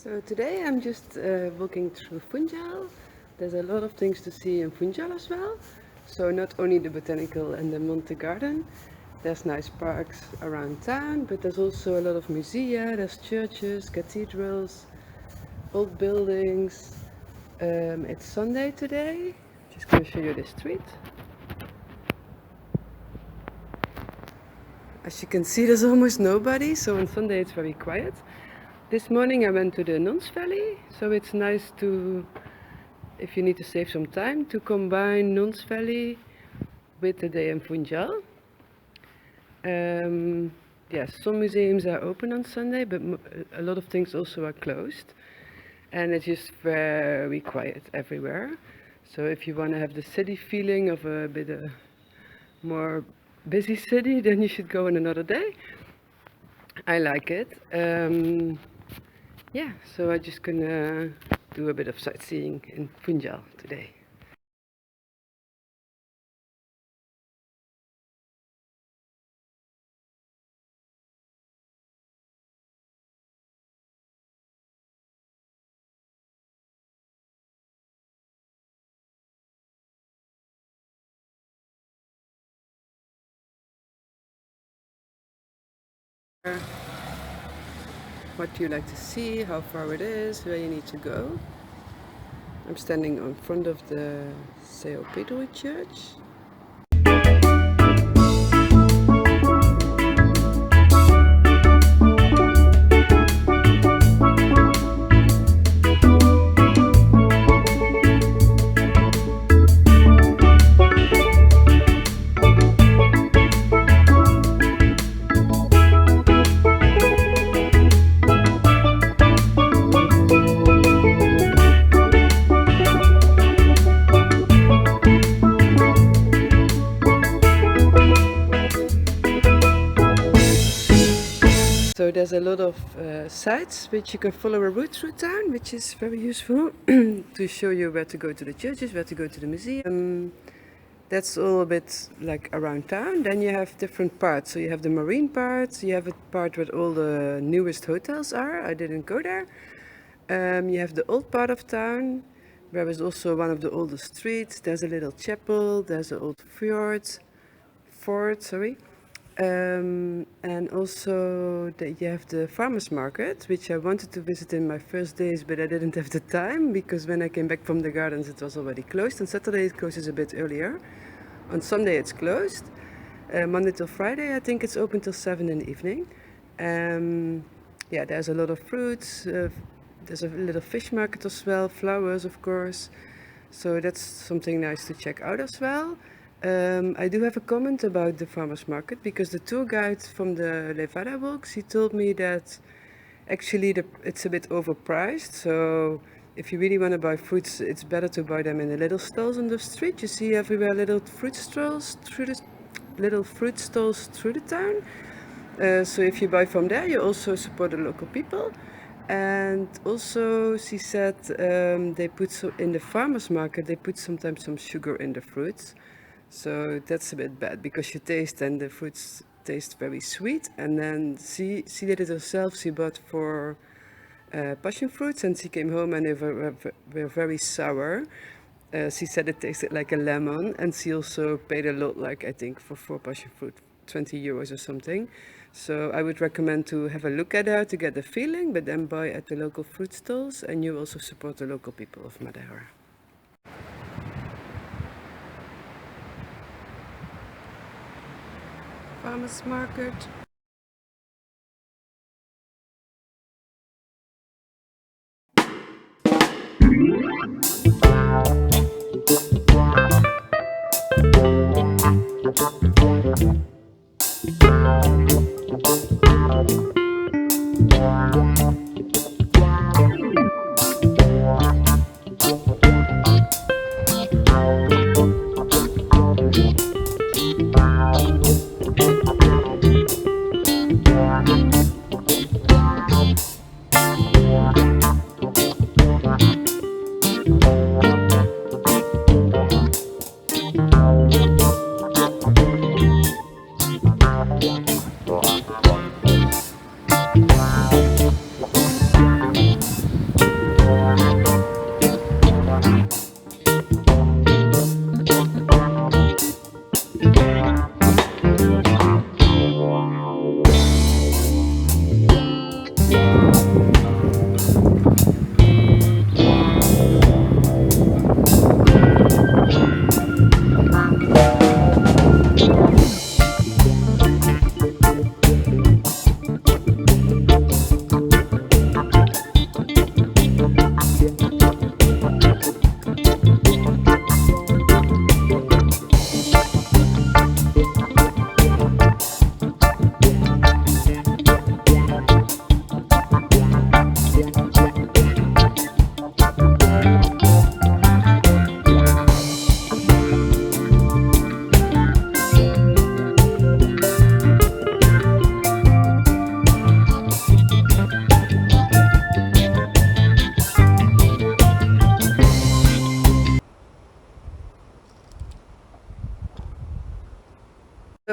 So today I'm just walking through Funchal. There's a lot of things to see in Funchal as well. So not only the botanical and the Monte Garden, there's nice parks around town, but there's also a lot of musea, there's churches, cathedrals, old buildings. It's Sunday today. Just gonna show you the street. As you can see, there's almost nobody, so on Sunday it's very quiet. This morning I went to the Nuns Valley, so it's nice to, if you need to save some time, to combine Nuns Valley with the day in Funchal. Yes, some museums are open on Sunday, but a lot of things also are closed. And it's just very quiet everywhere. So if you want to have the city feeling of a bit more busy city, then you should go on another day. I like it. Yeah, so I'm just gonna do a bit of sightseeing in Funchal today. What do you like to see, how far it is, where you need to go. I'm standing in front of the São Pedro Church. So there's a lot of sites which you can follow a route through town, which is very useful to show you where to go to the churches, where to go to the museum. That's all a bit like around town. Then you have different parts. So you have the marine part, you have a part where all the newest hotels are. I didn't go there. You have the old part of town, where is also one of the oldest streets. There's a little chapel, there's an old fort, sorry. And also you have the farmers market, which I wanted to visit in my first days, but I didn't have the time because when I came back from the gardens it was already closed. On Saturday it closes a bit earlier. On Sunday it's closed. Monday till Friday I think it's open till 7 in the evening. Yeah, there's a lot of fruits. There's a little fish market as well, flowers of course. So that's something nice to check out as well. I do have a comment about the farmers market because the tour guide from the Levada walks, he told me that actually it's a bit overpriced. So if you really want to buy fruits, it's better to buy them in the little stalls on the street. You see everywhere little fruit stalls through the town. So if you buy from there, you also support the local people. And also, she said they put in the farmers market, they put sometimes some sugar in the fruits. So that's a bit bad because you taste and the fruits taste very sweet. And then she did it herself. She bought 4 passion fruits and she came home and they were very sour. She said it tasted like a lemon, and she also paid a lot, like I think for 4 passion fruit, 20 euros or something. So I would recommend to have a look at her to get the feeling, but then buy at the local fruit stalls, and you also support the local people of Madeira. Farmers market.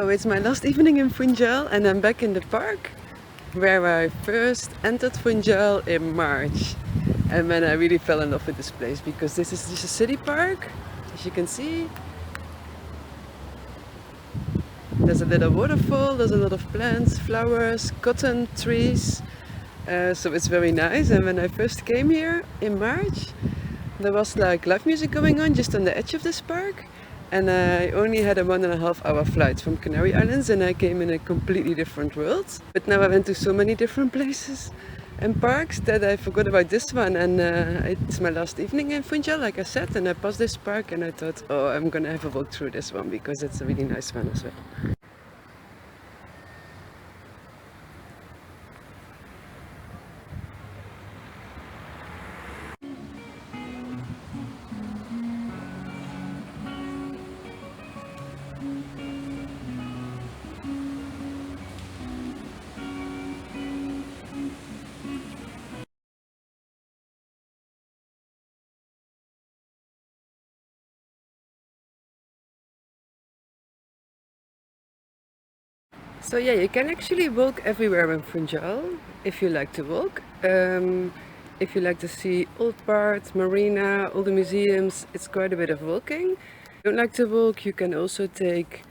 So it's my last evening in Funchal and I'm back in the park where I first entered Funchal in March. And then I really fell in love with this place because this is just a city park, as you can see. There's a little waterfall, there's a lot of plants, flowers, cotton trees. So it's very nice. And when I first came here in March, there was like live music going on just on the edge of this park. And I only had a 1.5 hour flight from Canary Islands and I came in a completely different world. But now I went to so many different places and parks that I forgot about this one. And it's my last evening in Funchal, like I said, and I passed this park and I thought, oh, I'm gonna have a walk through this one because it's a really nice one as well. So yeah, you can actually walk everywhere in Funchal if you like to walk. If you like to see old parts, marina, all the museums, it's quite a bit of walking. If you don't like to walk, you can also take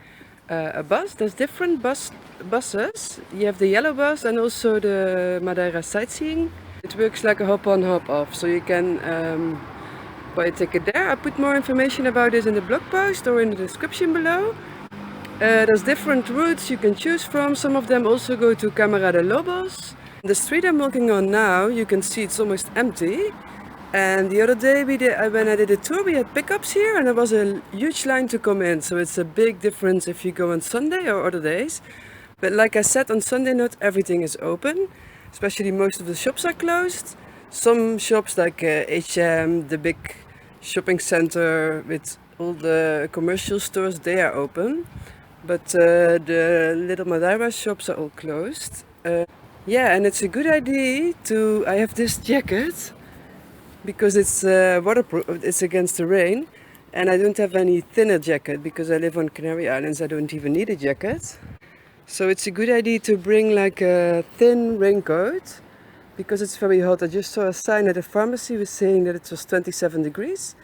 a bus. There's different buses. You have the yellow bus and also the Madeira sightseeing. It works like a hop on, hop off. So you can buy a ticket there. I put more information about this in the blog post or in the description below. There's different routes you can choose from. Some of them also go to Câmara de Lobos. The street I'm walking on now, you can see it's almost empty. And the other day when I did a tour, we had pickups here and there was a huge line to come in. So it's a big difference if you go on Sunday or other days. But like I said, on Sunday not everything is open. Especially most of the shops are closed. Some shops like H&M, the big shopping center with all the commercial stores, they are open. But the little Madeira shops are all closed. Yeah, and it's a good idea I have this jacket because it's waterproof, it's against the rain. And I don't have any thinner jacket because I live on Canary Islands, I don't even need a jacket. So it's a good idea to bring like a thin raincoat because it's very hot. I just saw a sign at the pharmacy was saying that it was 27 degrees.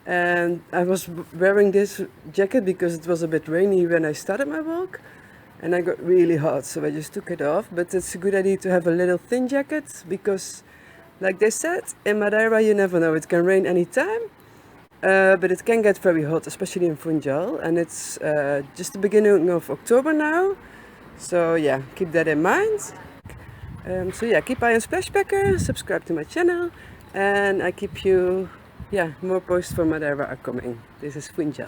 And I was wearing this jacket because it was a bit rainy when I started my walk and I got really hot, so I just took it off. But it's a good idea to have a little thin jacket because, like they said, in Madeira you never know, it can rain anytime, but it can get very hot, especially in Funchal, and it's just the beginning of October now, so yeah, keep that in mind. So yeah, keep eye on Splashbacker, subscribe to my channel, and I keep you, yeah, more posts from Madeira are coming. This is Funchal.